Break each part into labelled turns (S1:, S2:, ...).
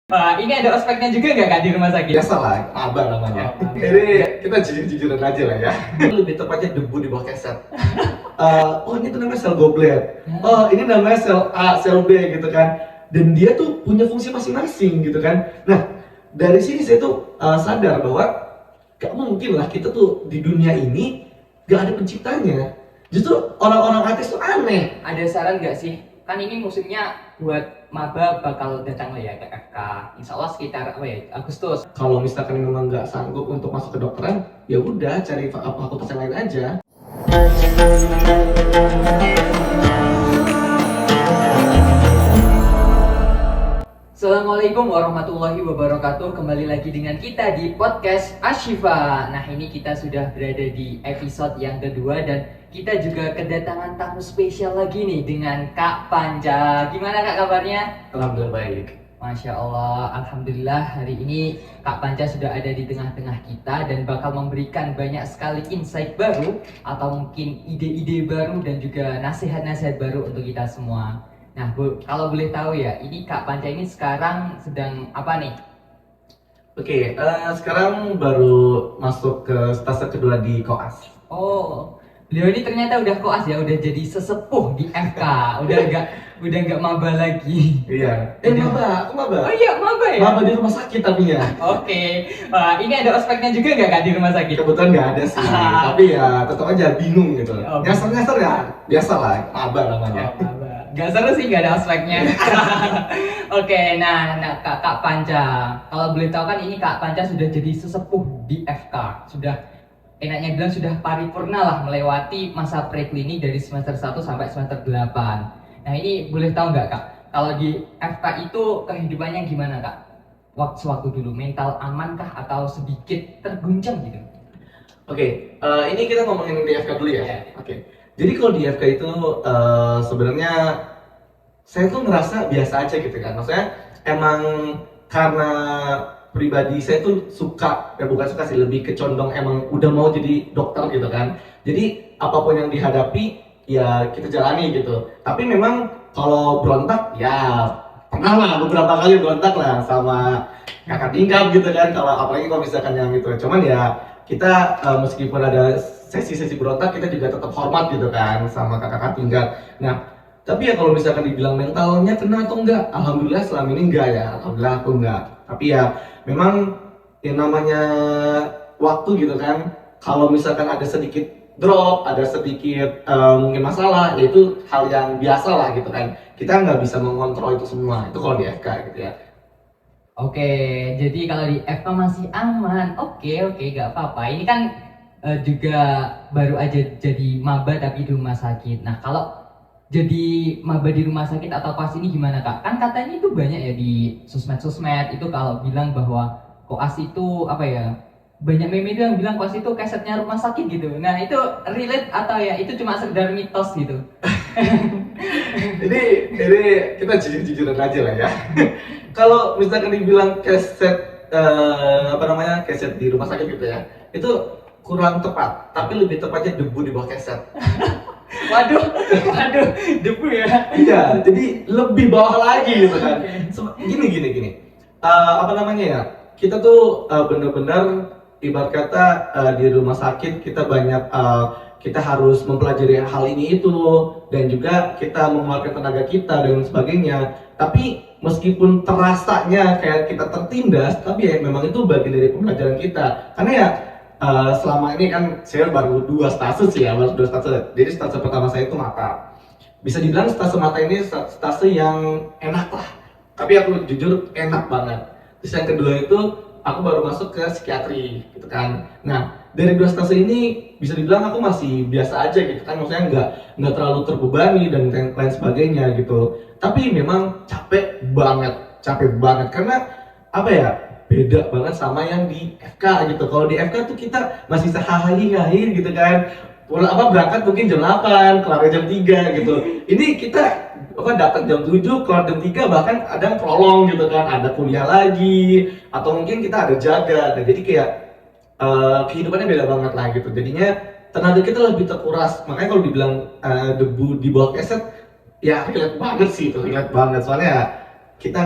S1: Ini ada ospeknya juga nggak Kak di rumah sakit?
S2: Biasa lah, abang namanya. Jadi kita jujur-jujuran aja lah ya. Lebih tepatnya debu di bawah keset. Oh ini tuh namanya sel goblet. Oh ini namanya sel A, sel B gitu kan. Dan dia tuh punya fungsi masing-masing gitu kan. Nah dari sini saya tuh sadar bahwa gak mungkin lah kita tuh di dunia ini gak ada penciptanya. Justru orang-orang artis tuh aneh.
S1: Ada saran nggak sih? Kan ini musimnya buat maba bakal datang lah ya ke FK. Insya Allah sekitar Agustus.
S2: Kalau misalkan memang nggak sanggup untuk masuk ke kedokteran, ya udah cari fakultas yang lain aja.
S1: Assalamualaikum warahmatullahi wabarakatuh. Kembali lagi dengan kita di podcast Ashifa. Nah, ini kita sudah berada di episode yang kedua dan kita juga kedatangan tamu spesial lagi nih dengan Kak Panca. Gimana Kak kabarnya?
S2: Alhamdulillah baik.
S1: Masya Allah, Alhamdulillah hari ini Kak Panca sudah ada di tengah-tengah kita dan bakal memberikan banyak sekali insight baru atau mungkin ide-ide baru dan juga nasihat-nasihat baru untuk kita semua. Nah Bu, kalau boleh tahu ya, ini Kak Panca ini sekarang sedang apa nih?
S2: Oke, sekarang baru masuk ke stase kedua di koas.
S1: Oh, beliau ini ternyata udah koas ya, udah jadi sesepuh di FK, udah nggak maba lagi.
S2: Iya. Aku maba.
S1: Oh iya, maba ya?
S2: Maba di rumah sakit tapi ya.
S1: Oke, wah, ini ada ospeknya juga nggak Kak di rumah sakit?
S2: Kebetulan nggak ada sih, tapi ya tetap aja bingung gitu.
S1: Oh.
S2: Nyasar-nyasar ya, biasa lah, maba namanya.
S1: Oh, maba. Gak seru sih nggak ada ospeknya. Oke, nah Kak Panca, kalau boleh tahu kan ini Kak Panca sudah jadi sesepuh di FK, sudah enaknya bilang sudah paripurna lah melewati masa preklinik dari semester 1 sampai semester 8. Nah ini boleh tahu nggak Kak, kalau di FK itu kehidupannya gimana Kak? Waktu dulu mental amankah atau sedikit terguncang gitu?
S2: Oke, ini kita ngomongin di FK dulu ya.
S1: Iya.
S2: Oke. Jadi kalau di FK itu sebenarnya saya tuh ngerasa biasa aja gitu kan. Maksudnya emang karena pribadi saya tuh suka, ya bukan suka sih, lebih kecondong emang udah mau jadi dokter gitu kan. Jadi apapun yang dihadapi ya kita jalani gitu. Tapi memang kalau berontak ya pernah lah beberapa kali berontak lah sama kakak tingkat gitu kan. Kalau apalagi kalau misalkan yang itu. Cuman ya kita meskipun ada sesi-sesi berontak kita juga tetap hormat gitu kan sama kakak tingkat. Nah, tapi ya kalau misalkan dibilang mentalnya kena atau enggak, alhamdulillah selama ini enggak ya, alhamdulillah aku enggak. Tapi ya memang yang namanya waktu gitu kan, kalau misalkan ada sedikit drop, ada sedikit mungkin masalah, ya itu hal yang biasa lah gitu kan. Kita nggak bisa mengontrol itu semua, itu kalau di FK gitu ya.
S1: Oke, jadi kalau di FK masih aman. Oke, gak apa-apa. Ini kan juga baru aja jadi maba tapi di rumah sakit. Nah, kalau jadi maba di rumah sakit atau koas ini gimana Kak? Kan katanya itu banyak ya di sosmed itu kalau bilang bahwa koas itu apa ya? Banyak meme itu yang bilang koas itu kesetnya rumah sakit gitu. Nah, itu relate atau ya itu cuma sekedar mitos gitu?
S2: ini kita jujur-jujuran aja lah ya. Kalau misalkan dibilang keset keset di rumah sakit gitu ya, itu kurang tepat, tapi lebih tepatnya debu di bawah keset.
S1: Waduh, debu ya.
S2: Iya, jadi lebih bawah lagi gitu kan. Gini. Kita tuh bener-bener ibarat kata di rumah sakit kita banyak kita harus mempelajari hal ini itu dan juga kita mengeluarkan tenaga kita dan sebagainya. Tapi meskipun terasanya kayak kita tertindas, tapi ya memang itu bagian dari pembelajaran kita. Karena ya selama ini kan saya baru 2 stase sih ya, baru 2 stase. Jadi stase pertama saya itu mata. Bisa dibilang stase mata ini stase yang enak lah. Tapi aku jujur enak banget. Terus yang kedua itu aku baru masuk ke psikiatri gitu kan. Nah, dari 2 stase ini bisa dibilang aku masih biasa aja gitu kan. Maksudnya nggak terlalu terbebani dan lain sebagainya gitu. Tapi memang capek banget karena apa ya? Beda banget sama yang di FK gitu. Kalau di FK tuh kita masih sehahahi gitu kan. Berangkat mungkin jam 8, kelar jam 3 gitu. Ini kita datang jam 7, kelar jam 3, bahkan ada yang prolong gitu kan. Ada kuliah lagi atau mungkin kita ada jaga. Nah, jadi kayak kehidupannya beda banget lah gitu. Jadinya tenaga kita lebih terkuras. Makanya kalau dibilang debu di bawah keset ya relate banget sih itu, relate banget. Soalnya kita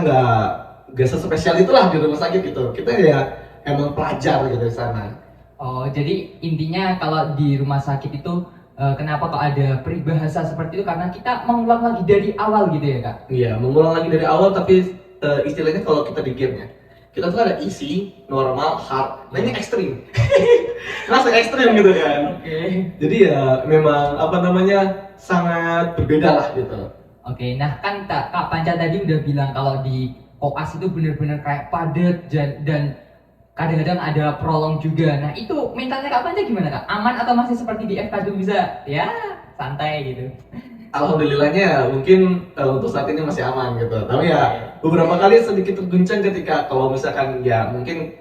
S2: gak sespesial itulah di rumah sakit gitu. Kita ya emang pelajar gitu di sana.
S1: Oh, jadi intinya kalau di rumah sakit itu kenapa kok ada peribahasa seperti itu karena kita mengulang lagi dari awal gitu ya kak?
S2: Iya, mengulang lagi dari awal tapi istilahnya kalau kita di game ya, kita tuh ada easy, normal, hard. Nah ini ekstrim. Langsung ekstrim gitu kan.
S1: Oke.
S2: Jadi ya memang apa namanya sangat berbeda lah gitu.
S1: Oke, nah kan Kak Panca tadi udah bilang kalau di koas itu bener-bener kayak padat dan kadang-kadang ada prolong juga. Nah itu mentalnya Kak Panca gimana Kak? Aman atau masih seperti di FK dulu bisa ya santai gitu?
S2: Alhamdulillahnya mungkin untuk saat ini masih aman gitu. Tapi ya beberapa kali sedikit terguncang ketika kalau misalkan ya mungkin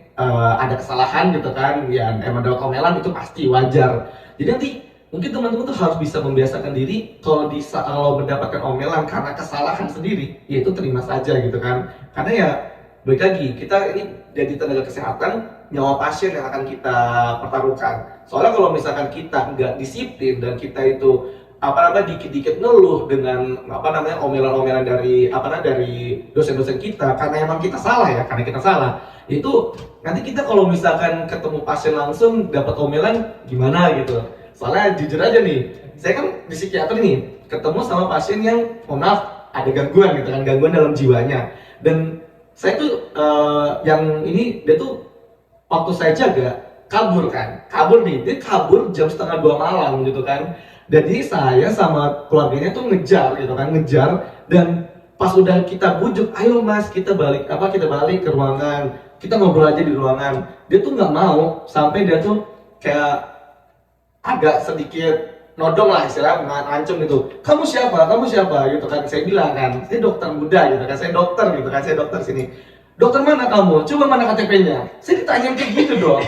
S2: ada kesalahan gitu kan, ya emang ada komelan itu pasti wajar. Jadi nanti mungkin teman-teman tuh harus bisa membiasakan diri kalau mendapatkan omelan karena kesalahan sendiri, ya itu terima saja gitu kan. Karena ya baik lagi kita ini jadi tenaga kesehatan, nyawa pasien yang akan kita pertaruhkan. Soalnya kalau misalkan kita nggak disiplin dan kita itu apa namanya dikit-dikit ngeluh dengan apa namanya omelan-omelan dari dosen-dosen kita karena emang kita salah ya karena kita salah itu nanti kita kalau misalkan ketemu pasien langsung dapat omelan gimana gitu. Soalnya jujur aja nih saya kan di psikiater nih ketemu sama pasien yang mohon maaf ada gangguan gitu kan, gangguan dalam jiwanya, dan saya tuh yang ini dia tuh waktu saya jaga kabur nih, dia kabur jam setengah 2 malam gitu kan. Jadi saya sama keluarganya tuh ngejar gitu kan, ngejar, dan pas udah kita bujuk, ayo mas kita balik ke ruangan, kita ngobrol aja di ruangan. Dia tuh nggak mau, sampai dia tuh kayak agak sedikit nodong lah istilahnya, ngancem gitu. Kamu siapa? Kamu siapa? Gitu kan. Saya bilang kan, saya dokter muda gitu kan, saya dokter gitu kan, saya dokter sini. Dokter mana kamu? Coba mana KTP-nya? Saya ditanya kayak gitu dong.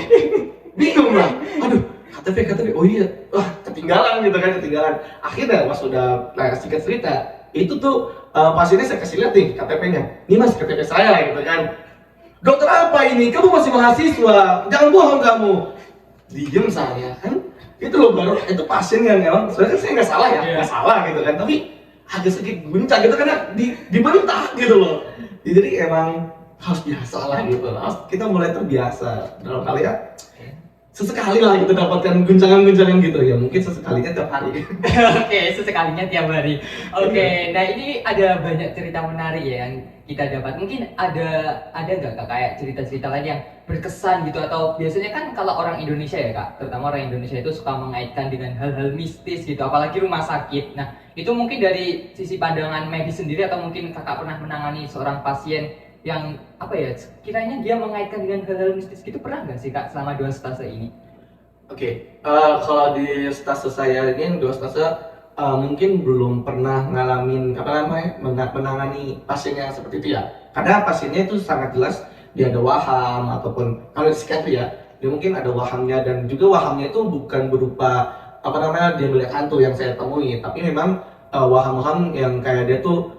S2: Bingung lah. Aduh, KTP, oh iya, wah ketinggalan gitu kan, ketinggalan. Akhirnya pas udah singkat cerita, itu tuh pasiennya saya kasih lihat nih KTP-nya. Ini mas KTP saya gitu kan. Dokter apa ini? Kamu masih mahasiswa, jangan bohong kamu. Diem saya kan. Itu loh baru itu pasien yang emang sebenarnya saya nggak salah ya, nggak salah gitu kan, tapi agak sedikit guncang gitu karena dibentak gitu loh. Jadi emang harus biasa lah gitu, harus kita mulai terbiasa dalam kali ya sesekali lah gitu dapatkan guncangan-guncangan gitu ya, mungkin sesekalinya tiap hari.
S1: Oke, sesekalinya tiap hari. Oke, nah ini ada banyak cerita menarik ya yang kita dapat. Mungkin ada nggak kak kayak cerita-cerita lain yang berkesan gitu, atau biasanya kan kalau orang Indonesia ya kak, terutama orang Indonesia itu suka mengaitkan dengan hal-hal mistis gitu, apalagi rumah sakit. Nah itu mungkin dari sisi pandangan medis sendiri, atau mungkin kakak pernah menangani seorang pasien yang apa ya, kiranya dia mengaitkan dengan hal-hal mistis gitu, pernah nggak sih kak selama 2 stase ini?
S2: Oke, kalau di stase saya ini 2 stase mungkin belum pernah ngalamin apa namanya menangani pasien yang seperti itu ya. Karena pasiennya itu sangat jelas dia ada waham, ataupun kalau di psikiatri ya, dia mungkin ada wahamnya, dan juga wahamnya itu bukan berupa apa namanya dia melihat hantu yang saya temui, tapi memang waham-waham yang kayak dia tuh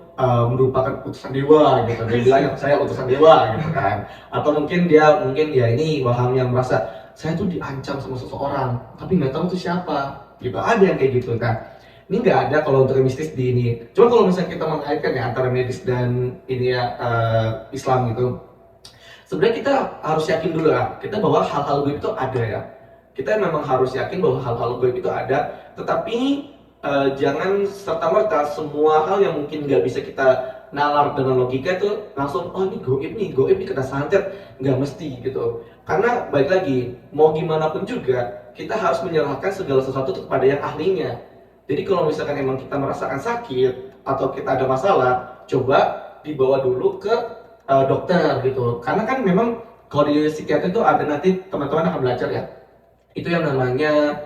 S2: merupakan utusan dewa gitu. Dia bilang saya utusan dewa gitu kan. Atau mungkin dia ya ini waham yang merasa saya tuh diancam sama seseorang tapi nggak tahu itu siapa gitu, ada yang kayak gitu kan. Ini nggak ada kalau untuk mistis di ini. Cuma kalau misalnya kita mengaitkan ya antara medis dan ini ya Islam gitu, sebenarnya kita harus yakin dulu ya kita bahwa hal-hal gaib itu ada ya. Kita memang harus yakin bahwa hal-hal gaib itu ada, tetapi jangan serta-merta semua hal yang mungkin nggak bisa kita nalar dengan logika itu langsung oh ini goib nih kena santet, nggak mesti gitu. Karena baik lagi mau gimana pun juga kita harus menyerahkan segala sesuatu kepada yang ahlinya. Jadi kalau misalkan emang kita merasakan sakit atau kita ada masalah, coba dibawa dulu ke dokter gitu. Karena kan memang kalau di psikiatri itu ada, nanti teman-teman akan belajar ya, itu yang namanya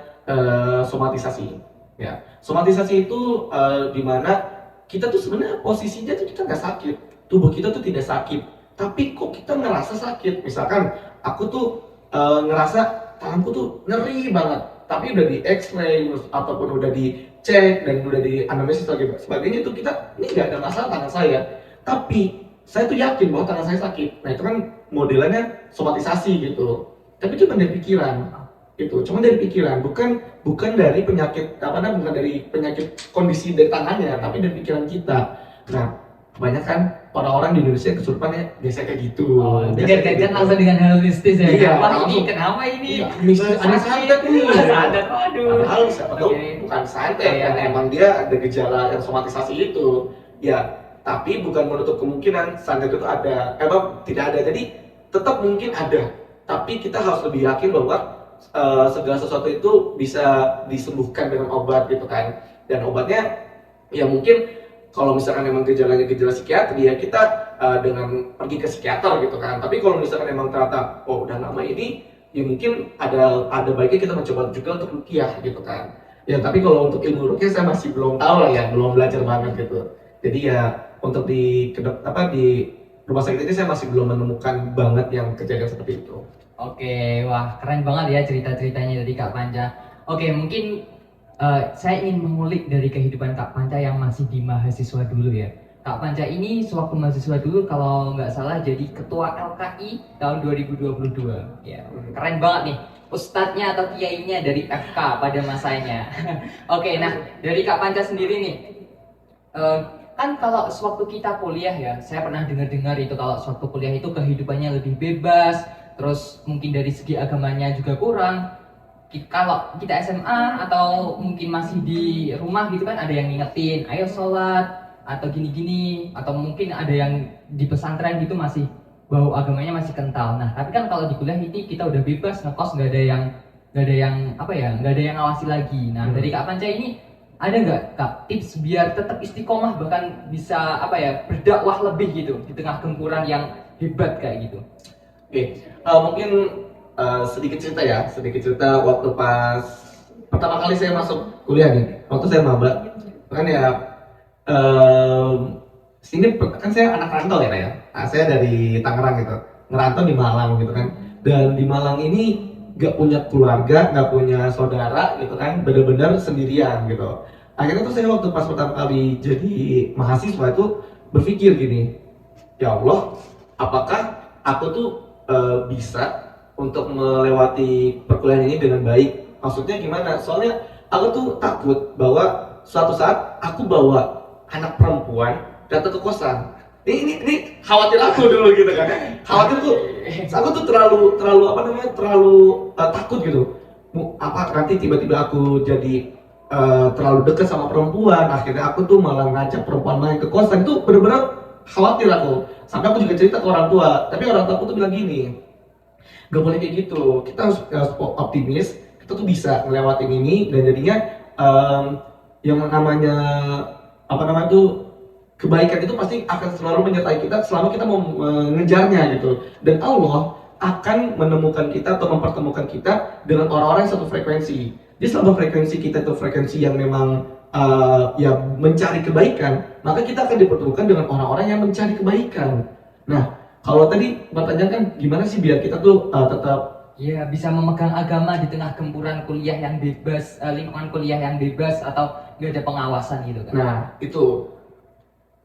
S2: somatisasi ya. Somatisasi itu dimana kita tuh sebenarnya posisinya tuh kita nggak sakit, tubuh kita tuh tidak sakit, tapi kok kita ngerasa sakit. Misalkan aku tuh ngerasa tanganku tuh nyeri banget, tapi udah di X-ray ataupun udah dicek dan udah di anamnesis sebagainya, itu kita ini nggak ada masalah tangan saya, tapi saya tuh yakin bahwa tangan saya sakit. Nah itu kan modelannya somatisasi gitu, tapi cuma dari pikiran. Itu cuma dari pikiran, bukan dari penyakit bukan dari penyakit kondisi dari tangannya, tapi dari pikiran kita. Nah kebanyakan orang-orang di Indonesia kesurupan ya biasanya kayak gitu.
S1: Tidak kaitkan langsung dengan hal mistis ya.
S2: Iya,
S1: Wah, ini
S2: langsung.
S1: kenapa ini?
S2: Iya, mistis, ada santet nih.
S1: Santet, waduh.
S2: Padahal siapa tahu
S1: Oke.
S2: bukan santet
S1: Iya,
S2: kan,
S1: iya.
S2: emang dia ada gejala yang somatisasi itu. Ya, tapi bukan menutup kemungkinan santet itu ada, emang tidak ada. Jadi tetap mungkin ada, tapi kita harus lebih yakin bahwa segala sesuatu itu bisa disembuhkan dengan obat gitu kan. Dan obatnya ya mungkin kalau misalkan memang gejalanya gejala psikiatri ya kita dengan pergi ke psikiater gitu kan. Tapi kalau misalkan memang ternyata oh udah lama ini ya mungkin ada baiknya kita mencoba juga untuk ruqyah gitu kan. Ya tapi kalau untuk ilmu ruqyah saya masih belum tahu lah ya, belum belajar banget gitu. Jadi ya untuk di rumah sakit ini saya masih belum menemukan banget yang kejadian seperti itu.
S1: Oke, wah keren banget ya cerita-ceritanya dari Kak Panca. Oke, mungkin saya ingin mengulik dari kehidupan Kak Panca yang masih di mahasiswa dulu ya. Kak Panca ini sewaktu mahasiswa dulu kalau nggak salah jadi ketua LKI tahun 2022. Ya, keren banget nih. Ustadznya atau kiainya dari FK pada masanya. Oke, nah dari Kak Panca sendiri nih, kan kalau sewaktu kita kuliah ya, saya pernah dengar-dengar itu kalau sewaktu kuliah itu kehidupannya lebih bebas, terus mungkin dari segi agamanya juga kurang. Kalau kita SMA atau mungkin masih di rumah gitu kan ada yang ngingetin, ayo sholat atau gini-gini, atau mungkin ada yang di pesantren gitu masih bau agamanya masih kental. Nah tapi kan kalau di kuliah ini kita udah bebas ngekos, nggak ada yang apa ya, nggak ada yang ngawasi lagi. Nah dari Kak Panca ini ada nggak Kak tips biar tetap istiqomah bahkan bisa apa ya berdakwah lebih gitu di tengah gempuran yang hebat kayak gitu?
S2: Oke, mungkin sedikit cerita waktu pas pertama kali saya masuk kuliah nih, waktu saya maba, kan ya sini kan saya anak rantau ya, Pak ya. Nah, saya dari Tangerang gitu, ngerantau di Malang gitu kan, dan di Malang ini nggak punya keluarga, nggak punya saudara gitu kan, bener-bener sendirian gitu. Akhirnya tuh saya waktu pas pertama kali jadi mahasiswa itu berpikir gini, ya Allah, apakah aku tuh bisa untuk melewati perkuliahan ini dengan baik? Maksudnya gimana? Soalnya aku tuh takut bahwa suatu saat aku bawa anak perempuan datang ke kosan. Ini khawatir aku dulu gitu kan. Khawatir tuh, aku tuh terlalu apa namanya? Terlalu takut gitu. Apa nanti tiba-tiba aku jadi terlalu dekat sama perempuan, akhirnya aku tuh malah ngajak perempuan main ke kosan. Itu bener-bener khawatir aku. Sampai aku juga cerita ke orang tua, tapi orang tua aku tuh bilang gini, gak boleh kayak gitu, kita harus optimis, kita tuh bisa ngelewatin ini, dan jadinya yang namanya apa namanya tuh kebaikan itu pasti akan selalu menyertai kita selama kita mau mengejarnya gitu. Dan Allah akan menemukan kita atau mempertemukan kita dengan orang-orang yang satu frekuensi. Jadi selama frekuensi kita itu frekuensi yang memang ya mencari kebaikan, maka kita akan dipertemukan dengan orang-orang yang mencari kebaikan. Nah, kalau tadi pertanyaan kan gimana sih biar kita tuh tetap
S1: Ya bisa memegang agama di tengah gempuran kuliah yang bebas, lingkungan kuliah yang bebas atau nggak ada pengawasan gitu kan?
S2: Nah, itu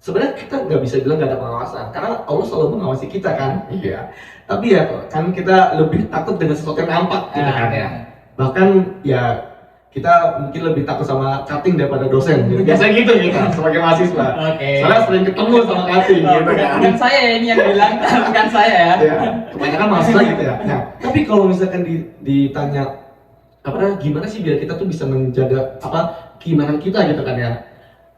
S2: sebenarnya kita nggak bisa bilang nggak ada pengawasan karena Allah selalu mengawasi kita kan. Iya. Tapi ya kan kita lebih takut dengan sesuatu yang nampak gitu kan ya. Bahkan ya kita mungkin lebih takut sama cutting daripada dosen gitu. Biasanya gitu kita sebagai mahasiswa.
S1: Oke.
S2: Soalnya sering ketemu sama cutting gitu kan.
S1: Bukan saya ya ini yang bilang, bukan saya ya.
S2: Ya, kebanyakan mahasiswa gitu ya. Nah, tapi kalau misalkan ditanya apa namanya, gimana sih biar kita tuh bisa menjaga apa keimanan kita gitu kan ya.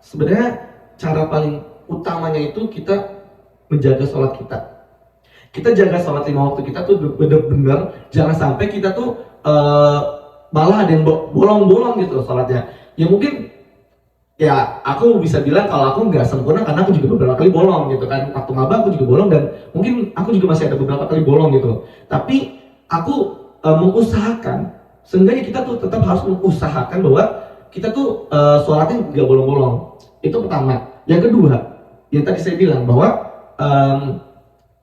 S2: Sebenarnya cara paling utamanya itu kita menjaga sholat kita. Kita jaga sholat 5 waktu kita tuh bener-bener jangan sampai kita tuh malah ada yang bolong-bolong gitu sholatnya. Ya mungkin ya aku bisa bilang kalau aku nggak sempurna karena aku juga beberapa kali bolong gitu kan. Waktu maba aku juga bolong dan mungkin aku juga masih ada beberapa kali bolong gitu. Tapi aku mengusahakan, seenggaknya kita tuh tetap harus mengusahakan bahwa kita tuh sholatnya nggak bolong-bolong. Itu pertama. Yang kedua, yang tadi saya bilang bahwa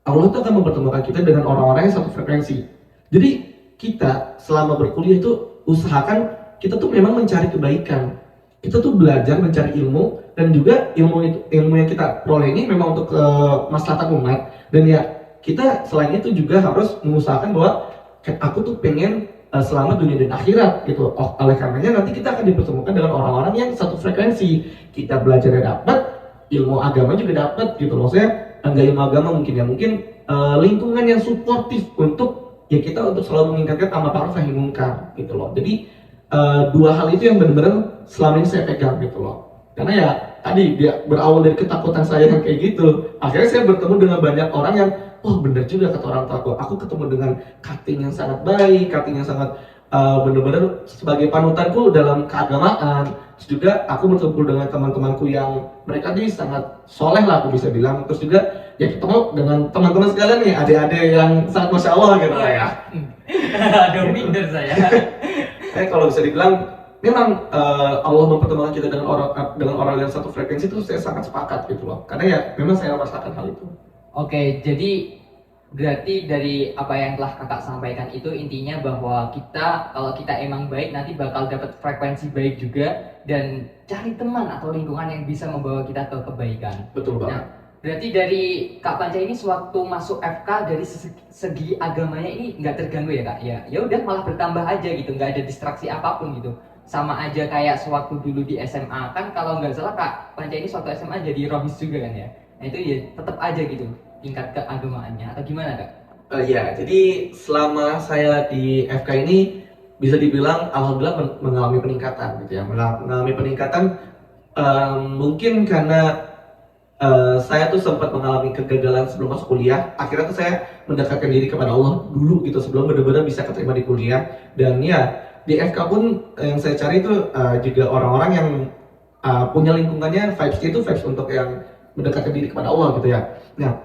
S2: Allah tuh akan mempertemukan kita dengan orang-orang yang satu frekuensi. Jadi kita selama berkuliah itu usahakan kita tuh memang mencari kebaikan. Kita tuh belajar mencari ilmu dan juga ilmu yang kita peroleh ini memang untuk maslahatan umat. Dan ya kita selain itu juga harus mengusahakan bahwa aku tuh pengen selamat dunia dan akhirat gitu. Oleh karenanya nanti kita akan dipertemukan dengan orang-orang yang satu frekuensi. Kita belajar dapat, ilmu agama juga dapat gitu. Maksudnya enggak ilmu agama mungkin ya, mungkin lingkungan yang suportif untuk ya kita untuk selalu meningkatkan amar ma'ruf nahi munkar gitu loh. Jadi dua hal itu yang benar-benar selama ini saya pegang gitu loh. Karena ya tadi dia berawal dari ketakutan saya yang kayak gitu. Akhirnya saya bertemu dengan banyak orang yang oh benar juga kata orang tua aku ketemu dengan cutting yang sangat baik, cutting yang sangat benar-benar sebagai panutanku dalam keagamaan. Terus juga aku bertemu dengan teman-temanku yang mereka ini sangat soleh lah aku bisa bilang. Terus juga ya ketemu dengan teman-teman sekalian nih, adik-adik yang sangat masya Allah gitu lah ya.
S1: Ada minder saya.
S2: Kalau bisa dibilang memang Allah mempertemukan kita dengan orang yang satu frekuensi itu saya sangat sepakat gitu loh. Karena ya memang saya merasakan hal itu.
S1: Oke, jadi berarti dari apa yang telah kakak sampaikan itu intinya bahwa kita kalau kita emang baik nanti bakal dapat frekuensi baik juga dan cari teman atau lingkungan yang bisa membawa kita ke kebaikan.
S2: Betul banget.
S1: Nah, berarti dari Kak Panca ini sewaktu masuk FK dari segi agamanya ini nggak terganggu ya Kak? Ya udah malah bertambah aja gitu, nggak ada distraksi apapun gitu. Sama aja kayak sewaktu dulu di SMA kan kalau nggak salah Kak Panca ini sewaktu SMA jadi rohis juga kan ya? Nah itu ya tetap aja gitu tingkat keagamaannya atau gimana Kak?
S2: Ya, jadi selama saya di FK ini bisa dibilang alhamdulillah mengalami peningkatan gitu ya, mengalami peningkatan mungkin karena saya tuh sempat mengalami kegagalan sebelum masuk kuliah. Akhirnya tuh saya mendekatkan diri kepada Allah dulu gitu sebelum benar-benar bisa keterima di kuliah. Dan ya di FK pun yang saya cari itu juga orang-orang yang punya lingkungannya vibes-nya itu vibes untuk yang mendekatkan diri kepada Allah gitu ya. Nah,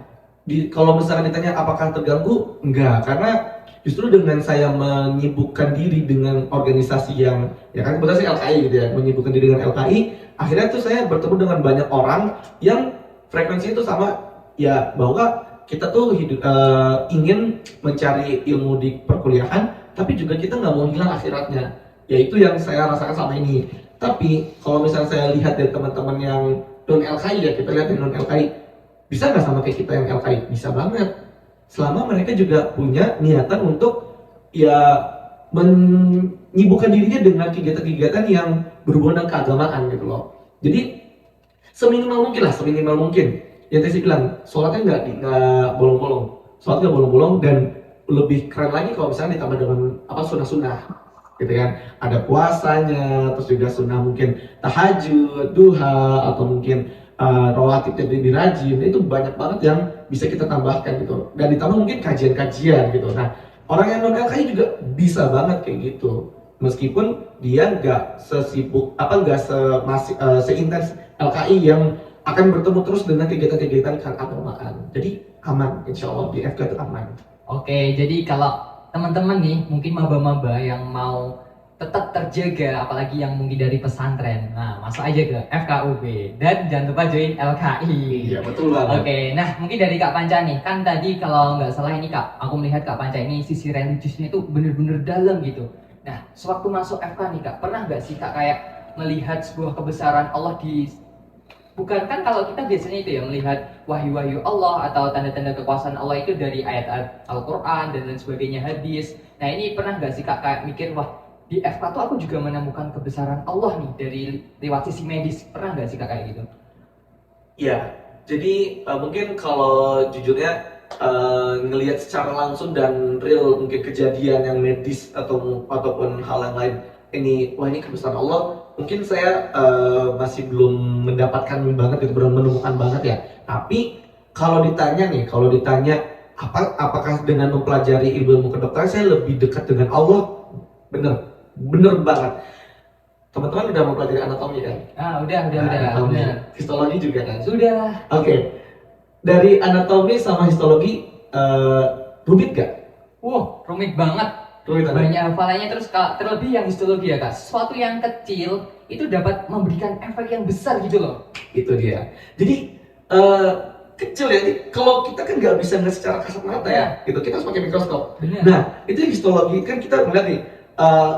S2: kalau misalkan ditanya apakah terganggu, enggak, karena justru dengan saya menyibukkan diri dengan organisasi yang ya kan kebetulan saya LKI gitu ya, menyibukkan diri dengan LKI, akhirnya tuh saya bertemu dengan banyak orang yang frekuensi itu sama ya, bahwa kita tuh ingin mencari ilmu di perkuliahan, tapi juga kita nggak mau hilang akhiratnya. Ya itu yang saya rasakan selama ini. Tapi kalau misalnya saya lihat dari teman-teman yang non LKI ya, kita lihat yang non LKI, bisa nggak sama kayak kita yang LKI? Bisa banget. Selama mereka juga punya niatan untuk ya menyibukkan dirinya dengan kegiatan-kegiatan yang berhubungan dengan keagamaan gitu loh. Jadi seminimal mungkin lah, seminimal mungkin. Yang tadi saya bilang, sholatnya nggak bolong-bolong, sholatnya nggak bolong-bolong, dan lebih keren lagi kalau misalnya ditambah dengan apa sunnah-sunnah, gitu kan? Ada puasanya, terus juga sunnah mungkin tahajud, duha, atau mungkin rawatib yang lebih rajin. Itu banyak banget yang bisa kita tambahkan gitu. Dan ditambah mungkin kajian-kajian gitu. Nah, orang yang non LKI juga bisa banget kayak gitu. Meskipun dia nggak sesibuk nggak seintens LKI yang akan bertemu terus dengan kegiatan-kegiatan keagamaan. Jadi aman, insya Allah di FK itu aman.
S1: Oke, jadi kalau teman-teman nih mungkin maba-maba yang mau tetap terjaga, apalagi yang mungkin dari pesantren, nah masuk aja ke FKUB dan jangan lupa join LKI.
S2: Iya betul banget.
S1: Oke, nah mungkin dari Kak Panca nih, kan tadi kalau nggak salah ini Kak, aku melihat Kak Panca ini sisi religiusnya itu bener-bener dalam gitu. Nah, sewaktu masuk FK nih Kak, pernah nggak sih Kak kayak melihat sebuah kebesaran Allah di, bukan kan kalau kita biasanya itu ya melihat wahyu-wahyu Allah atau tanda-tanda kekuasaan Allah itu dari ayat Al-Quran dan lain sebagainya, hadis. Nah ini pernah nggak sih Kak kayak mikir wah di FK tuh aku juga menemukan kebesaran Allah nih dari lewat sisi medis, pernah nggak sih Kak kayak gitu?
S2: Iya, jadi mungkin kalau jujurnya ngelihat secara langsung dan real mungkin kejadian yang medis ataupun hal yang lain ini, wah ini kebesaran Allah, mungkin saya masih belum mendapatkan banget gitu, belum menemukan banget ya. Tapi kalau ditanya apakah dengan mempelajari ilmu kedokteran saya lebih dekat dengan Allah? Bener banget. Teman-teman udah mempelajari anatomi kan?
S1: Udah.
S2: Anatomi. Histologi juga kan?
S1: Sudah.
S2: Oke. Dari anatomi sama histologi rumit gak?
S1: Wah, rumit banget. Banyak hafalannya, terlebih yang histologi ya Kak. Sesuatu yang kecil itu dapat memberikan efek yang besar gitu loh.
S2: Itu dia. Jadi kecil ya, kalau kita kan nggak bisa ngeliat secara kasat mata ya, gitu. Kita harus pakai mikroskop.
S1: Bener.
S2: Nah, itu histologi kan kita melihat nih,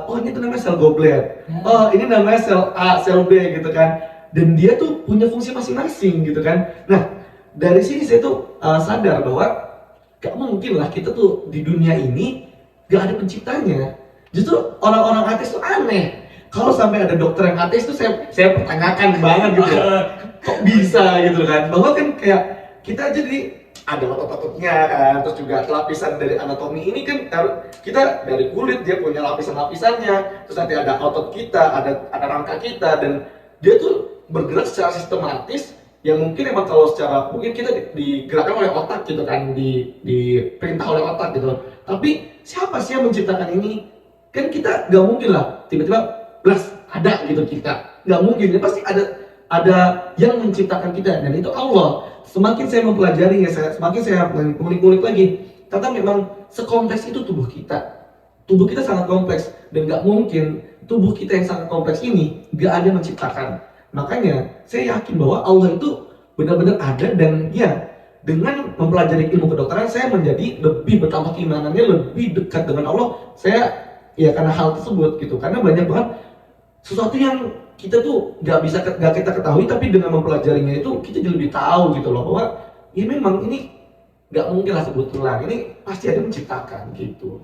S2: oh ini tuh namanya sel goblet, oh ini namanya sel A, sel B gitu kan. Dan dia tuh punya fungsi masing-masing gitu kan. Nah, dari sini saya tuh sadar bahwa gak mungkin lah kita tuh di dunia ini gak ada penciptanya. Justru orang-orang ateis tuh aneh. Kalau sampai ada dokter yang ateis tuh saya pertanyakan banget gitu ya. kok bisa gitu kan, bahwa kan kayak kita jadi ada otot-ototnya kan, terus juga lapisan dari anatomi ini kan kita dari kulit dia punya lapisan-lapisannya, terus nanti ada otot kita, ada rangka kita, dan dia tuh bergerak secara sistematis yang mungkin emang kalau secara mungkin kita digerakkan oleh otak gitu kan, diperintah oleh otak gitu. Tapi siapa sih yang menciptakan ini? Kan kita nggak mungkin lah tiba-tiba blas ada gitu, kita nggak mungkin, ya pasti ada yang menciptakan kita, dan itu Allah. Semakin saya mempelajari ya, semakin saya mengulik-ulik lagi, ternyata memang sekompleks itu tubuh kita. Tubuh kita sangat kompleks, dan nggak mungkin tubuh kita yang sangat kompleks ini nggak ada yang menciptakan. Makanya saya yakin bahwa Allah itu benar-benar ada, dan ya dengan mempelajari ilmu kedokteran saya menjadi lebih bertambah keimanannya, lebih dekat dengan Allah. Saya ya karena hal tersebut gitu, karena banyak banget sesuatu yang kita tuh nggak kita ketahui, tapi dengan mempelajarinya itu kita jadi lebih tahu gitu loh, bahwa ya memang ini nggak mungkin lah kebetulan, ini pasti ada menciptakan gitu.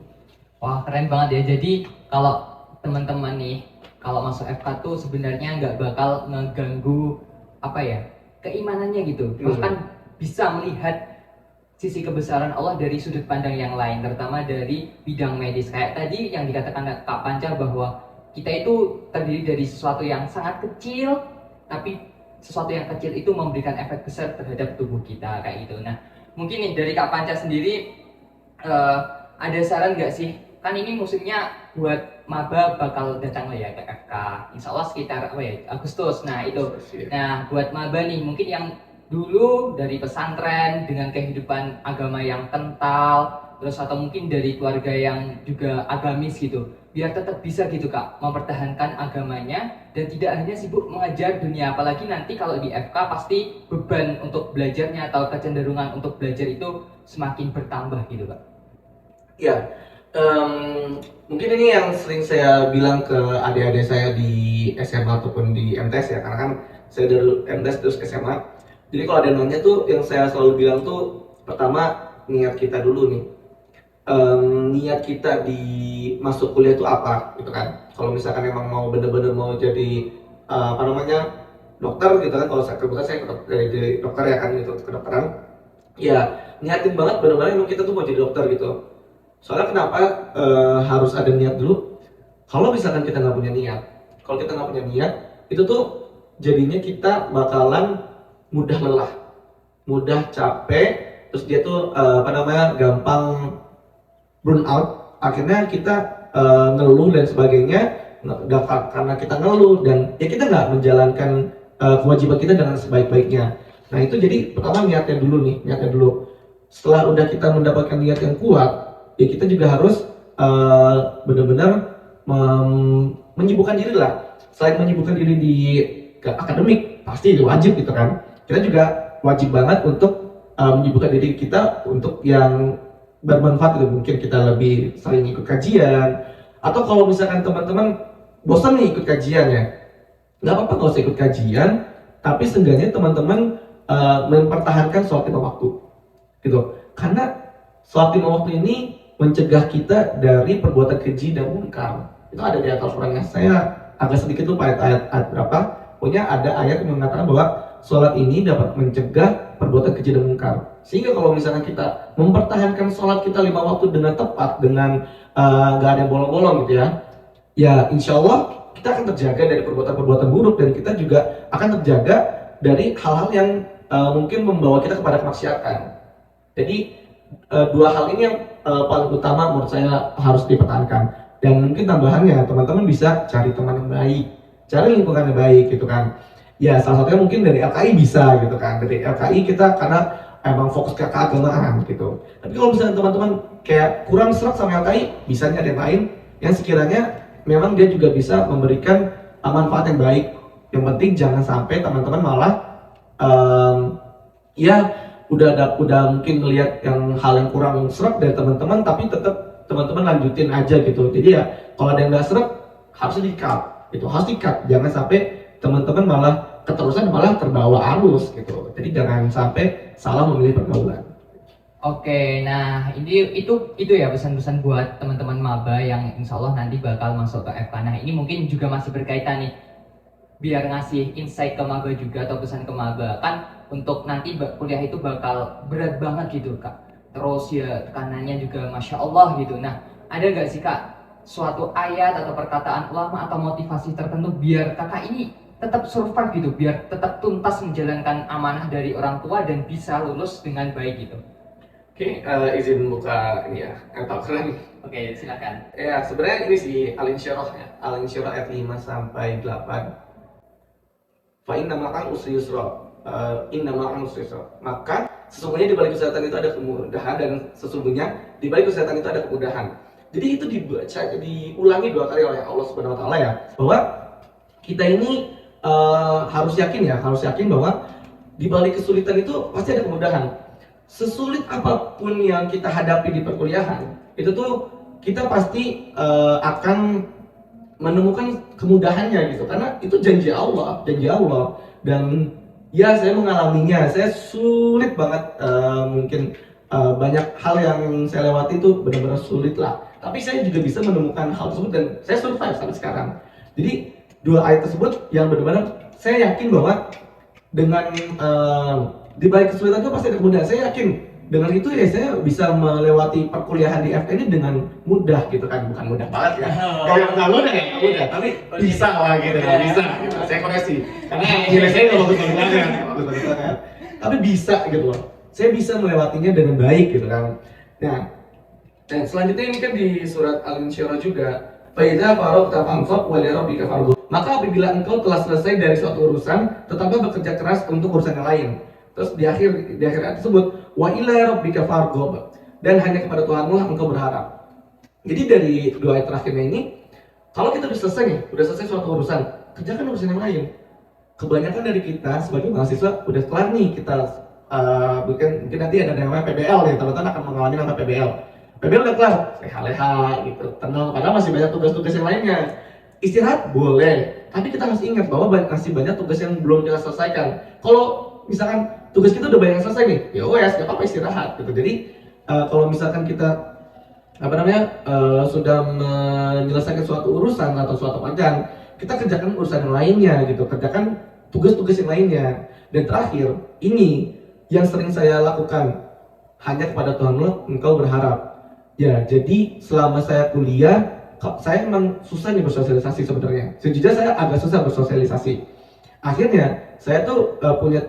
S1: Wah, keren banget ya. Jadi kalau teman-teman nih, kalau masuk FK tuh sebenarnya nggak bakal ngeganggu apa ya, keimanannya gitu. Bahkan bisa melihat sisi kebesaran Allah dari sudut pandang yang lain, terutama dari bidang medis. Kayak tadi yang dikatakan Kak Panca bahwa kita itu terdiri dari sesuatu yang sangat kecil, tapi sesuatu yang kecil itu memberikan efek besar terhadap tubuh kita kayak gitu. Nah, mungkin nih dari Kak Panca sendiri ada saran nggak sih? Kan ini musimnya buat maba bakal datang lah ya ke FK. Insya Allah sekitar apa ya, Agustus. Nah itu. Nah buat maba nih mungkin yang dulu dari pesantren dengan kehidupan agama yang kental, terus atau mungkin dari keluarga yang juga agamis gitu, biar tetap bisa gitu Kak mempertahankan agamanya dan tidak hanya sibuk mengajar dunia. Apalagi nanti kalau di FK pasti beban untuk belajarnya atau kecenderungan untuk belajar itu semakin bertambah gitu Kak.
S2: Ya, mungkin ini yang sering saya bilang ke adik-adik saya di SMA ataupun di MTS ya, karena kan saya dari MTS terus SMA. Jadi kalau ada yang nanya tuh, yang saya selalu bilang tuh, pertama niat kita dulu nih. Niat kita di masuk kuliah itu apa, gitu kan? Kalau misalkan emang mau bener-bener mau jadi apa namanya dokter gitu kan, kalau saya kebetulan saya dari dokter ya kan gitu, kedokteran. Ya niatin banget bener-bener emang kita tuh mau jadi dokter gitu. Soalnya kenapa harus ada niat dulu? Kalau misalkan kita nggak punya niat, kalau kita nggak punya niat, itu tuh jadinya kita bakalan mudah lelah, mudah capek, terus dia tuh apa namanya gampang burn out. Akhirnya kita ngeluh dan sebagainya, karena kita ngeluh dan ya kita nggak menjalankan kewajiban kita dengan sebaik-baiknya. Nah itu jadi pertama niatnya dulu nih, niatnya dulu. Setelah udah kita mendapatkan niat yang kuat, ya kita juga harus benar-benar menyibukkan diri lah. Selain menyibukkan diri di akademik, pasti itu wajib gitu kan. Kita juga wajib banget untuk menyibukkan diri kita untuk yang bermanfaat gitu. Mungkin kita lebih sering ikut kajian, atau kalau misalkan teman-teman bosan nih ikut kajian ya, nggak apa-apa nggak usah ikut kajian, tapi seenggaknya teman-teman mempertahankan sholat lima waktu gitu. Karena sholat lima waktu ini mencegah kita dari perbuatan keji dan munkar. Itu ada di Al-Quran. Saya agak sedikit lupa ayat berapa. Pokoknya ada ayat yang mengatakan bahwa sholat ini dapat mencegah perbuatan keji dan munkar. Sehingga kalau misalnya kita mempertahankan sholat kita lima waktu dengan tepat, dengan gak ada yang bolong-bolong gitu ya, ya insya Allah kita akan terjaga dari perbuatan-perbuatan buruk, dan kita juga akan terjaga dari hal-hal yang mungkin membawa kita kepada kemaksiatan. Jadi dua hal ini yang paling utama menurut saya harus dipertahankan. Dan mungkin tambahannya teman-teman bisa cari teman yang baik, cari lingkungan yang baik gitu kan. Ya salah satunya mungkin dari LKI bisa gitu kan. Dari LKI kita karena emang fokus ke keagamaan gitu. Tapi kalau misalnya teman-teman kayak kurang serak sama LKI, bisa nyari yang lain yang sekiranya memang dia juga bisa memberikan manfaat yang baik. Yang penting jangan sampai teman-teman malah ya udah mungkin melihat yang hal yang kurang serak dari teman-teman, tapi tetap teman-teman lanjutin aja gitu. Jadi ya kalau ada yang nggak serak harus di-cut, itu harus di-cut. Jangan sampai teman-teman malah keterusan malah terbawa arus gitu. Jadi jangan sampai salah memilih pergaulan.
S1: Oke, nah itu ya pesan-pesan buat teman-teman maba yang insya Allah nanti bakal masuk ke FK. Nah ini mungkin juga masih berkaitan nih. biar ngasih insight ke maba juga atau pesan ke maba kan untuk nanti kuliah itu bakal berat banget gitu kak, terus ya tekanannya juga masya Allah gitu. Nah ada nggak sih kak suatu ayat atau perkataan ulama atau motivasi tertentu biar kakak ini tetap survive gitu, biar tetap tuntas menjalankan amanah dari orang tua dan bisa lulus dengan baik gitu?
S2: Oke, izin buka ini ya, atau keren.
S1: Oke, silakan.
S2: Ya, sebenarnya ini sih Al-Insyirah ya. Al-Insyirah ayat 5 sampai 8. Fa inna ma'al usri yusra. Inna ma'al usri yusra. Maka sesungguhnya di balik kesehatan itu ada kemudahan, dan sesungguhnya di balik kesehatan itu ada kemudahan. Jadi itu dibaca, diulangi 2 kali oleh Allah Subhanahu wa taala ya, bahwa kita ini harus yakin bahwa di balik kesulitan itu pasti ada kemudahan. Sesulit apapun yang kita hadapi di perkuliahan, itu tuh kita pasti akan menemukan kemudahannya gitu, karena itu janji Allah. Dan ya saya mengalaminya, saya sulit banget, mungkin banyak hal yang saya lewati itu benar-benar sulit lah, tapi saya juga bisa menemukan hal tersebut dan saya survive sampai sekarang. Jadi 2 ayat tersebut yang benar-benar saya yakin bahwa dengan di balik kesulitan itu pasti ada kemudahan. Saya yakin dengan itu ya saya bisa melewati perkuliahan di FK ini dengan mudah gitu kan, bukan mudah banget ya. Kalau nggak mudah ya nggak mudah, tapi bisa lah gitu, bisa. Gitu. Saya koreksi, karena nilai saya nggak bagus banget, tapi bisa gitu loh. Saya bisa melewatinya dengan baik gitu kan. Nah, dan selanjutnya ini kan di surat Al-Insyirah juga. Faiza faragta fanshab wa li rabbika farghab. Maka apabila engkau telah selesai dari suatu urusan, tetaplah bekerja keras untuk urusan yang lain. Terus di akhir ayat tersebut, wa ila rabbika farghab, dan hanya kepada Tuhanmu lah engkau berharap. Jadi dari 2 ayat terakhirnya ini, kalau kita udah selesai suatu urusan, kerjakan urusan yang lain. Kebanyakan dari kita sebagai mahasiswa udah kelar nih, kita mungkin nanti ada namanya PBL ya, teman-teman akan mengalami nama PBL. PBL udah kelar, leha-leha gitu, tenang, padahal masih banyak tugas-tugas yang lainnya. Istirahat boleh, tapi kita masih ingat bahwa masih banyak tugas yang belum kita selesaikan. Kalau misalkan tugas kita udah banyak selesai nih, ya wes, gak apa-apa istirahat gitu. Jadi kalau misalkan kita sudah menyelesaikan suatu urusan atau suatu pekerjaan, kita kerjakan urusan yang lainnya gitu, kerjakan tugas-tugas yang lainnya. Dan terakhir, ini yang sering saya lakukan, hanya kepada Tuhanmu engkau berharap. Ya, jadi selama saya kuliah, saya memang susah nih bersosialisasi sebenarnya. Sejujurnya saya agak susah bersosialisasi. Akhirnya saya tuh punya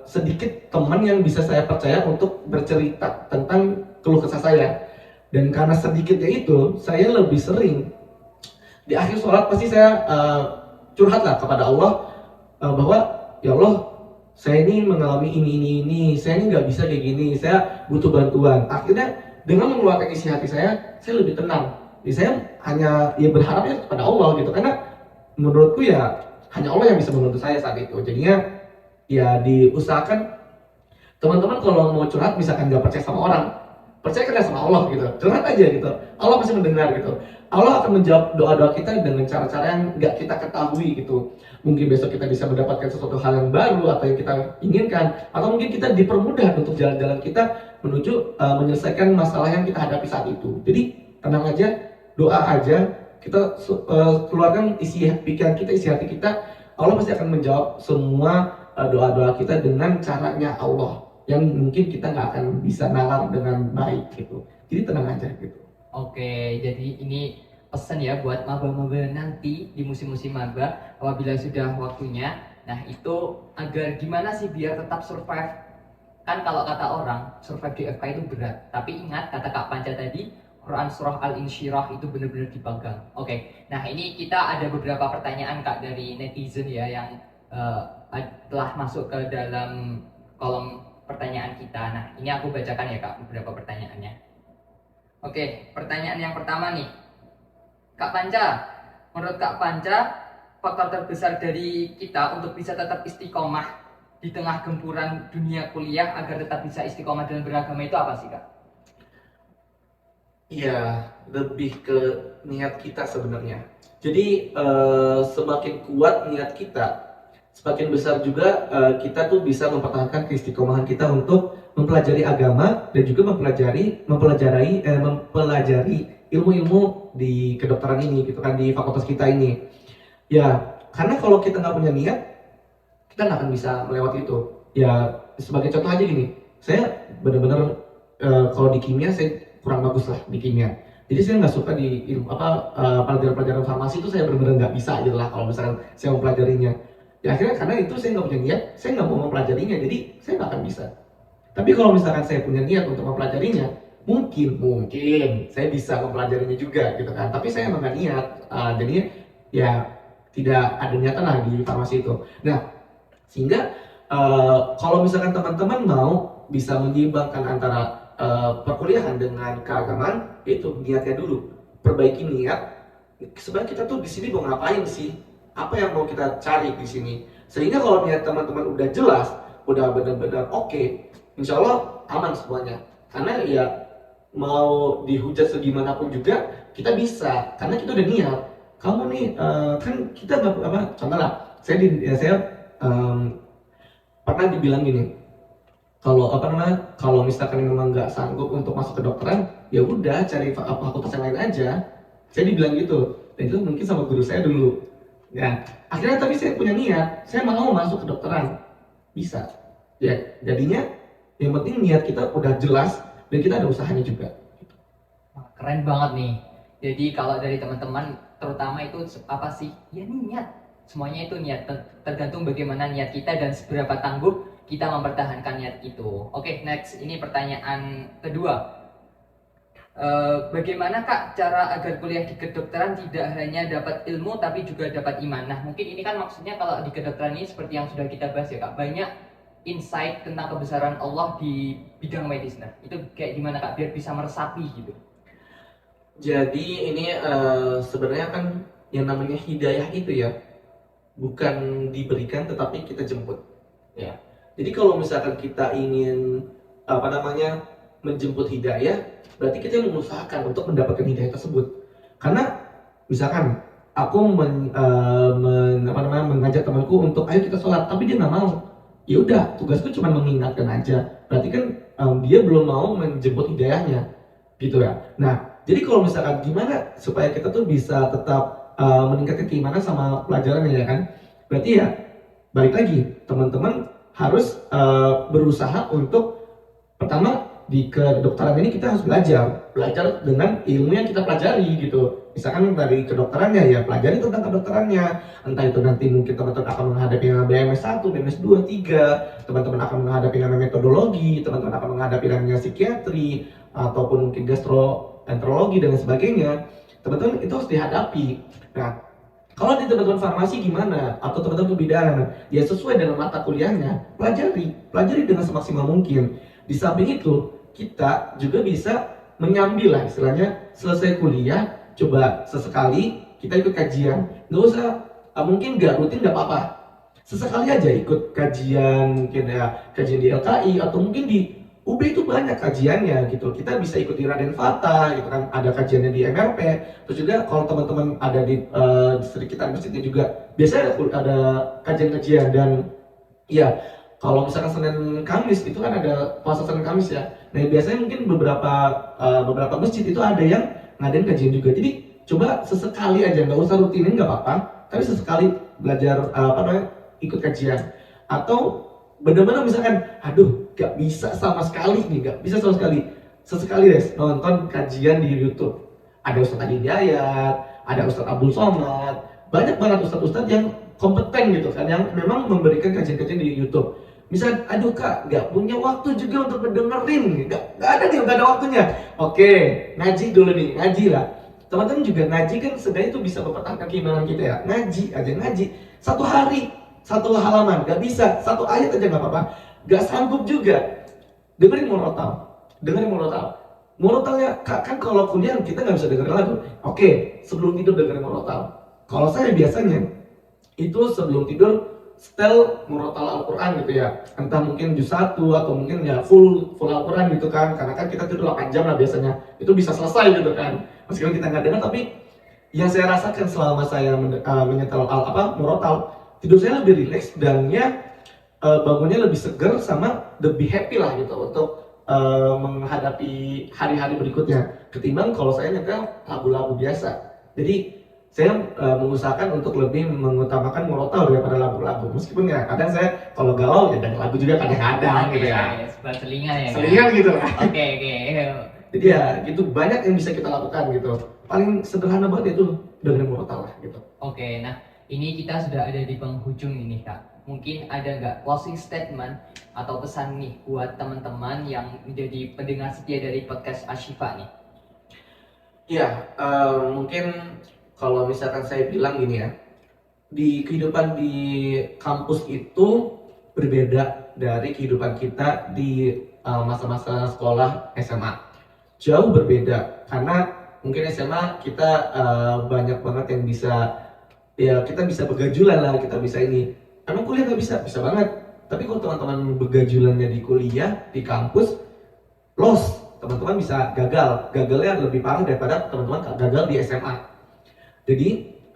S2: sedikit teman yang bisa saya percaya untuk bercerita tentang keluh kesah saya. Dan karena sedikitnya itu, saya lebih sering di akhir sholat pasti saya curhatlah kepada Allah, bahwa ya Allah, saya ini mengalami ini, saya ini nggak bisa kayak gini, saya butuh bantuan. Akhirnya dengan mengeluarkan isi hati saya lebih tenang. Jadi saya hanya berharapnya kepada Allah gitu, karena menurutku ya hanya Allah yang bisa menuntut saya saat itu. Jadinya ya diusahakan teman-teman kalau mau curhat, misalkan nggak percaya sama orang, percayakan sama Allah gitu, curhat aja gitu, Allah pasti mendengar gitu. Allah akan menjawab doa-doa kita dengan cara-cara yang nggak kita ketahui gitu. Mungkin besok kita bisa mendapatkan sesuatu hal yang baru atau yang kita inginkan, atau mungkin kita dipermudah untuk jalan-jalan kita menuju menyelesaikan masalah yang kita hadapi saat itu. Jadi tenang aja, doa aja, kita keluarkan isi pikiran kita, isi hati kita. Allah pasti akan menjawab semua doa-doa kita dengan caranya Allah, yang mungkin kita nggak akan bisa nalar dengan baik gitu. Jadi tenang aja gitu.
S1: Oke, jadi ini pesan ya buat maba-maba nanti di musim-musim maba apabila sudah waktunya. Nah itu agar gimana sih biar tetap survive. Kan kalau kata orang survive di FK itu berat, tapi ingat kata Kak Panca tadi, Quran surah Al-Insyirah itu benar-benar dipegang. Oke, nah ini kita ada beberapa pertanyaan Kak dari netizen ya yang telah masuk ke dalam kolom pertanyaan kita. Nah ini aku bacakan ya Kak beberapa pertanyaannya. Oke, pertanyaan yang pertama nih, Kak Panca, menurut Kak Panca, faktor terbesar dari kita untuk bisa tetap istiqomah di tengah gempuran dunia kuliah agar tetap bisa istiqomah dalam beragama itu apa sih Kak?
S2: Iya, lebih ke niat kita sebenarnya. Jadi semakin kuat niat kita, semakin besar juga kita tuh bisa mempertahankan keistiqomahan kita untuk mempelajari agama dan juga mempelajari ilmu-ilmu di kedokteran ini gitu kan, di fakultas kita ini. Ya, Karena kalau kita nggak punya niat, kita nggak akan bisa melewati itu. Ya sebagai contoh aja gini, saya benar-benar kalau di kimia saya kurang bagus lah di kimia. Jadi saya nggak suka di ilmu pelajaran-pelajaran farmasi itu, saya benar-benar nggak bisa gitu lah kalau misalkan saya mempelajarinya. Ya akhirnya karena itu saya nggak punya niat, saya nggak mau mempelajarinya, jadi saya nggak akan bisa. Tapi kalau misalkan saya punya niat untuk mempelajarinya, mungkin saya bisa mempelajarinya juga gitu kan. Tapi saya emang nggak niat, jadinya ya tidak ada niatan lah di farmasi itu. Nah, sehingga kalau misalkan teman-teman mau bisa menyeimbangkan antara perkuliahan dengan keagamaan, itu niatnya dulu. Perbaiki niat. Sebenarnya kita tuh di sini mau ngapain sih? Apa yang mau kita cari di sini? Sehingga kalau niat teman-teman udah jelas, udah benar-benar oke, insya Allah aman semuanya. Karena ya mau dihujat segimanapun juga kita bisa, karena kita udah niat. Kamu nih kan kita apa? Contoh lah, saya pernah dibilang gini, kalau misalkan memang nggak sanggup untuk masuk ke dokteran, ya udah cari fakultas yang lain aja. Saya dibilang gitu, dan itu mungkin sama guru saya dulu. Ya akhirnya tapi saya punya niat, saya mau masuk ke dokteran, bisa. Ya jadinya yang penting niat kita udah jelas dan kita ada usahanya juga.
S1: Wah, keren banget nih. Jadi kalau dari teman-teman terutama itu apa sih? Ya niat. Semuanya itu niat, tergantung bagaimana niat kita dan seberapa tangguh kita mempertahankan niat itu. Oke, next, ini pertanyaan kedua. Bagaimana Kak cara agar kuliah di kedokteran tidak hanya dapat ilmu tapi juga dapat iman? Nah, mungkin ini kan maksudnya kalau di kedokteran ini seperti yang sudah kita bahas ya Kak, banyak insight tentang kebesaran Allah di bidang medis. Nah, itu kayak gimana Kak biar bisa meresapi gitu?
S2: Jadi ini sebenarnya kan yang namanya hidayah itu ya bukan diberikan tetapi kita jemput. Ya. Jadi kalau misalkan kita ingin menjemput hidayah, berarti kita mengusahakan untuk mendapatkan hidayah tersebut. Karena misalkan aku mengajak temanku untuk ayo kita sholat, tapi dia nggak mau. Ya udah, tugasku cuma mengingatkan aja. Berarti kan dia belum mau menjemput hidayahnya, gitu ya. Nah, jadi kalau misalkan gimana supaya kita tuh bisa tetap meningkatkan keimanan sama pelajarannya ya kan? Berarti ya balik lagi, teman-teman harus berusaha untuk pertama di kedokteran ini kita harus belajar dengan ilmu yang kita pelajari gitu. Misalkan dari kedokterannya ya pelajari tentang kedokterannya, entah itu nanti mungkin teman-teman akan menghadapi yang BMS 1, BMS 2, 3, teman-teman akan menghadapi yang namanya metodologi, teman-teman akan menghadapi yang namanya psikiatri ataupun mungkin gastroenterologi dan sebagainya. Teman-teman itu harus dihadapi. Nah, kalau di teman-teman farmasi gimana? Atau teman-teman kebidanan? Ya sesuai dengan mata kuliahnya, pelajari dengan semaksimal mungkin. Di samping itu, kita juga bisa menyambil lah istilahnya, selesai kuliah, coba sesekali kita ikut kajian. Nggak usah, mungkin nggak rutin nggak apa-apa. Sesekali aja ikut kajian, mungkin ya kajian di LKI atau mungkin di UB itu banyak kajiannya gitu. Kita bisa ikut di Raden Fata gitu kan, ada kajiannya di MRP. Terus juga kalau teman-teman ada di sekitar masjidnya juga biasanya ada kajian-kajian. Dan ya kalau misalkan Senin Kamis itu kan ada puasa Senin Kamis ya. Nah biasanya mungkin beberapa masjid itu ada yang ngadain kajian juga. Jadi coba sesekali aja, nggak usah rutinin nggak apa-apa. Tapi sesekali belajar ikut kajian. Atau benar-benar misalkan, aduh nggak bisa sama sekali nih, nggak bisa sama sekali. Sesekali deh nonton kajian di YouTube. Ada Ustadz Adi Hidayat, ada Ustadz Abdul Somad, banyak banget ustadz-ustadz yang kompeten gitu kan, yang memang memberikan kajian-kajian di YouTube. Misal, aduh kak, nggak punya waktu juga untuk mendengerin, nggak ada nih, nggak ada waktunya. Oke, ngaji dulu nih, ngaji lah. Teman-teman juga ngaji kan sebenarnya itu bisa mempertahankan keimanan kita ya. Ngaji aja, ngaji. Satu hari, satu halaman, nggak bisa. Satu ayat aja nggak apa-apa. Nggak sanggup juga. Dengerin murotal. Murotalnya, kan kalau kuliah kita nggak bisa dengerin lagu. Oke, sebelum tidur dengerin murotal. Kalau saya biasanya, itu sebelum tidur setel murotal Al-Quran gitu ya, entah mungkin juz 1 atau mungkin ya full Al-Quran gitu kan, karena kan kita tidur 8 jam lah biasanya, itu bisa selesai gitu kan, meskipun kita nggak dengar. Tapi yang saya rasakan selama saya menyetel murotal, tidur saya lebih rileks dan ya bangunnya lebih seger sama lebih happy lah gitu untuk menghadapi hari-hari berikutnya, ketimbang kalau saya nyetel lagu-lagu biasa. Jadi saya mengusahakan untuk lebih mengutamakan murotal daripada lagu-lagu. Meskipun ya kadang saya kalau galau ya dengar lagu juga kadang-kadang gitu ya.
S1: Sebuah selingan ya.
S2: Selingan gitu lah.
S1: Oke.
S2: Jadi ya gitu banyak yang bisa kita lakukan gitu. Paling sederhana banget itu dengan murotal lah gitu.
S1: Oke, nah ini kita sudah ada di penghujung ini Kak. Mungkin ada nggak closing statement atau pesan nih buat teman-teman yang menjadi pendengar setia dari podcast Ashifa nih?
S2: Iya, mungkin kalau misalkan saya bilang gini ya, di kehidupan di kampus itu berbeda dari kehidupan kita di masa-masa sekolah SMA. Jauh berbeda, karena mungkin SMA kita banyak banget yang bisa, ya kita bisa begajulan lah, kita bisa ini. Emang kuliah nggak bisa? Bisa banget. Tapi kalau teman-teman begajulannya di kuliah, di kampus, lost, teman-teman bisa gagal. Gagalnya lebih parah daripada teman-teman gagal di SMA. Jadi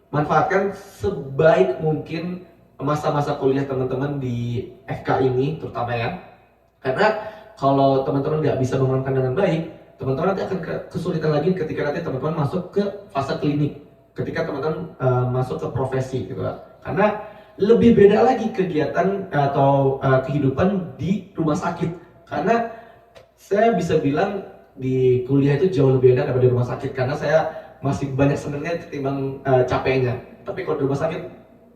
S2: manfaatkan sebaik mungkin masa-masa kuliah teman-teman di FK ini terutama ya. Karena kalau teman-teman nggak bisa memenangkan dengan baik, teman-teman nanti akan kesulitan lagi ketika nanti teman-teman masuk ke fase klinik, ketika teman-teman masuk ke profesi gitu. Karena lebih beda lagi kegiatan atau kehidupan di rumah sakit. Karena saya bisa bilang di kuliah itu jauh lebih enak daripada di rumah sakit, karena saya masih banyak senangnya ketimbang capeknya. Tapi kalau di rumah sakit,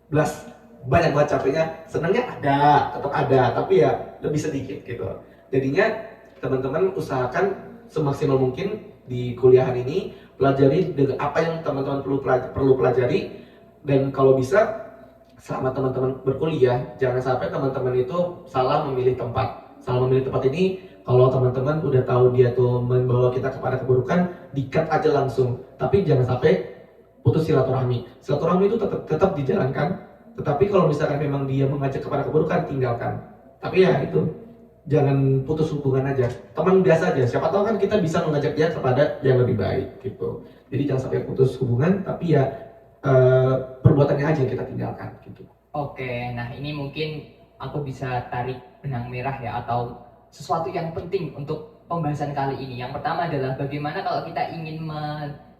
S2: belas banyak banget capeknya. Senangnya ada, tetap ada, tapi ya lebih sedikit gitu. Jadinya teman-teman usahakan semaksimal mungkin di kuliahan ini pelajari dengan apa yang teman-teman perlu pelajari. Dan kalau bisa selama teman-teman berkuliah, jangan sampai teman-teman itu salah memilih tempat. Salah memilih tempat ini, kalau teman-teman udah tahu dia tuh membawa kita kepada keburukan, di-cut aja langsung. Tapi jangan sampai putus silaturahmi. Silaturahmi itu tetap dijalankan. Tetapi kalau misalkan memang dia mengajak kepada keburukan, tinggalkan. Tapi ya itu, jangan putus hubungan aja. Teman biasa aja. Siapa tahu kan kita bisa mengajak dia kepada yang lebih baik gitu. Jadi jangan sampai putus hubungan, tapi ya perbuatannya aja yang kita tinggalkan gitu.
S1: Oke, nah ini mungkin aku bisa tarik benang merah ya, atau sesuatu yang penting untuk pembahasan kali ini. Yang pertama adalah bagaimana kalau kita ingin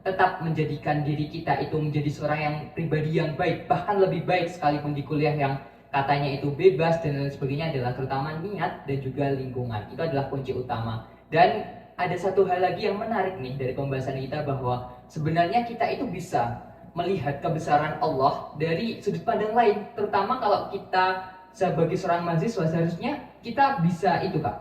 S1: tetap menjadikan diri kita itu menjadi seorang yang pribadi yang baik, bahkan lebih baik sekalipun di kuliah yang katanya itu bebas dan lain sebagainya, adalah terutama niat dan juga lingkungan. Itu adalah kunci utama. Dan ada satu hal lagi yang menarik nih dari pembahasan kita, bahwa sebenarnya kita itu bisa melihat kebesaran Allah dari sudut pandang lain, terutama kalau kita sebagai seorang mahasiswa seharusnya kita bisa itu Kak,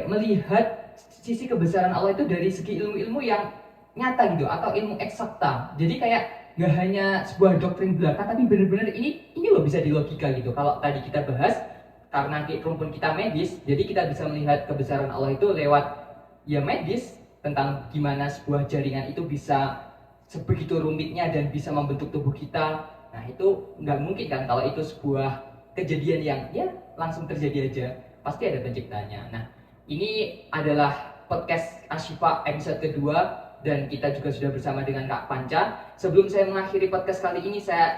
S1: melihat sisi kebesaran Allah itu dari segi ilmu-ilmu yang nyata gitu, atau ilmu eksakta. Jadi kayak nggak hanya sebuah doktrin belaka, tapi benar-benar ini loh bisa dilogika gitu. Kalau tadi kita bahas karena rumpun kita medis, jadi kita bisa melihat kebesaran Allah itu lewat ya medis, tentang gimana sebuah jaringan itu bisa sebegitu rumitnya dan bisa membentuk tubuh kita. Nah itu nggak mungkin kan kalau itu sebuah kejadian yang ya langsung terjadi aja, pasti ada penciptanya. Nah ini adalah podcast Ashifa episode kedua, dan kita juga sudah bersama dengan Kak Panca. Sebelum saya mengakhiri podcast kali ini, saya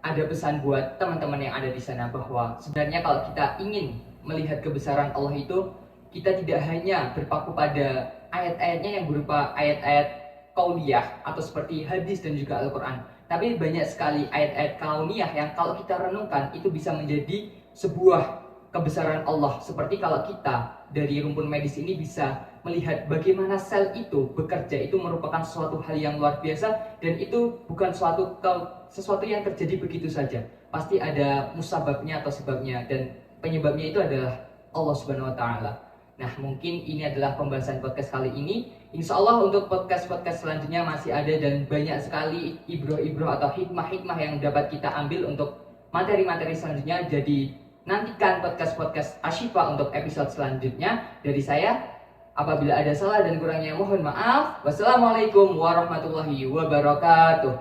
S1: ada pesan buat teman-teman yang ada di sana, bahwa sebenarnya kalau kita ingin melihat kebesaran Allah itu, kita tidak hanya berpaku pada ayat-ayatnya yang berupa ayat-ayat kauniyah atau seperti hadis dan juga Al-Quran, tapi banyak sekali ayat-ayat kauniyah yang kalau kita renungkan itu bisa menjadi sebuah kebesaran Allah. Seperti kalau kita dari rumpun medis ini bisa melihat bagaimana sel itu bekerja, itu merupakan suatu hal yang luar biasa, dan itu bukan sesuatu yang terjadi begitu saja. Pasti ada musababnya atau sebabnya, dan penyebabnya itu adalah Allah Subhanahu wa Ta'ala. Nah mungkin ini adalah pembahasan podcast kali ini. Insya Allah untuk podcast-podcast selanjutnya masih ada, dan banyak sekali ibroh-ibroh atau hikmah-hikmah yang dapat kita ambil untuk materi-materi selanjutnya. Jadi nantikan podcast-podcast Ashifa untuk episode selanjutnya. Dari saya, apabila ada salah dan kurangnya mohon maaf. Wassalamualaikum warahmatullahi wabarakatuh.